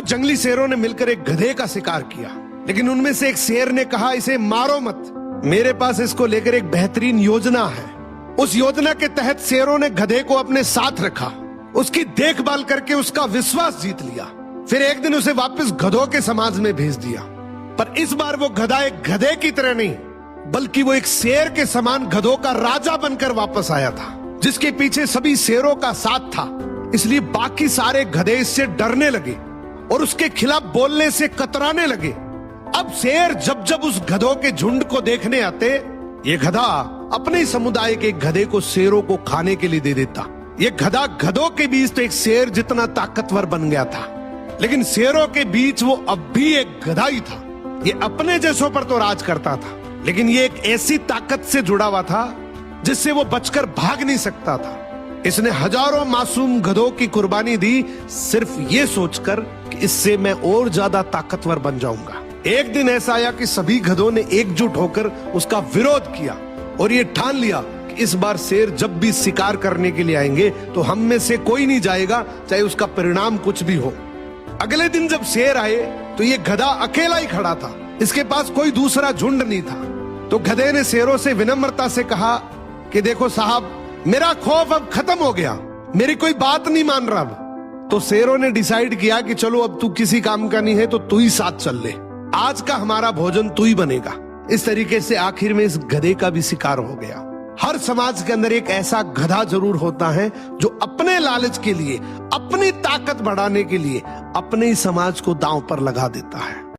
कुछ जंगली शेरों ने मिलकर एक गधे का शिकार किया, लेकिन उनमें से एक शेर ने कहा, इसे मारो मत, मेरे पास इसको लेकर एक बेहतरीन योजना है। उस योजना के तहत शेरों ने गधे को अपने साथ रखा, उसकी देखभाल करके उसका विश्वास जीत लिया। फिर एक दिन उसे वापस गधों के समाज में भेज दिया। पर इस बार वो गधा एक गधे की तरह नहीं, बल्कि वो एक शेर के समान गधों का राजा बनकर वापस आया था, जिसके पीछे सभी शेरों का साथ था। इसलिए बाकी सारे गधे इससे डरने लगे और उसके खिलाफ बोलने से कतराने लगे। अब शेर जब जब उस गधों के झुंड को देखने आते, ये गधा अपने ही समुदाय के एक गधे को शेरों को खाने के लिए दे देता। ये गधा गधों के बीच तो एक शेर जितना ताकतवर बन गया था, लेकिन शेरों के बीच वो अब भी एक गधा ही था। ये अपने जैसों पर तो राज करता था, लेकिन ये एक ऐसी ताकत से जुड़ा हुआ था जिससे वो बचकर भाग नहीं सकता था। इसने हजारों मासूम गधों की कुर्बानी दी, सिर्फ ये सोचकर कि इससे मैं और ज्यादा ताकतवर बन जाऊंगा। एक दिन ऐसा आया कि सभी गधों ने एकजुट होकर उसका विरोध किया और ये ठान लिया कि इस बार शेर जब भी शिकार करने के लिए आएंगे तो हम में से कोई नहीं जाएगा, चाहे उसका परिणाम कुछ भी हो। अगले दिन जब शेर आए तो ये गधा अकेला ही खड़ा था, इसके पास कोई दूसरा झुंड नहीं था। तो गधे ने शेरों से विनम्रता से कहा कि देखो साहब, मेरा खौफ अब खत्म हो गया, मेरी कोई बात नहीं मान रहा अब। तो शेरों ने डिसाइड किया कि चलो अब तू किसी काम का नहीं है तो तू ही साथ चल ले, आज का हमारा भोजन तू ही बनेगा। इस तरीके से आखिर में इस गधे का भी शिकार हो गया। हर समाज के अंदर एक ऐसा गधा जरूर होता है जो अपने लालच के लिए, अपनी ताकत बढ़ाने के लिए अपने ही समाज को दांव पर लगा देता है।